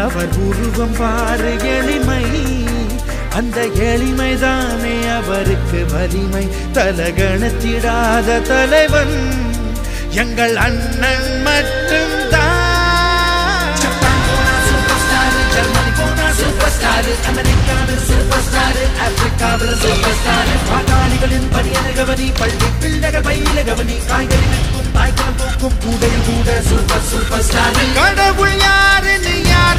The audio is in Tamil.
அவர் உருவம் பாரு எளிமை அந்த எளிமைதானே அவருக்கு வலிமை தலகணத்திடாத தலைவன் எங்கள் அண்ணன் மட்டும்தான் ஜெர்மனி போனா சூப்பர் ஸ்டார் அமெரிக்காவில் சூப்பர் ஸ்டார் ஆப்பிரிக்காவில் சூப்பர் ஸ்டார் பாட்டாளிகளின் பணியன கவனி பள்ளி பிள்ளைகள் பயில கவனி காய்கறி விற்கும் தாய்க்குளம் போக்கும் கூடையில் கூட சூப்பர் சூப்பர் ஸ்டார் கடவுள் யாருன்னு யார்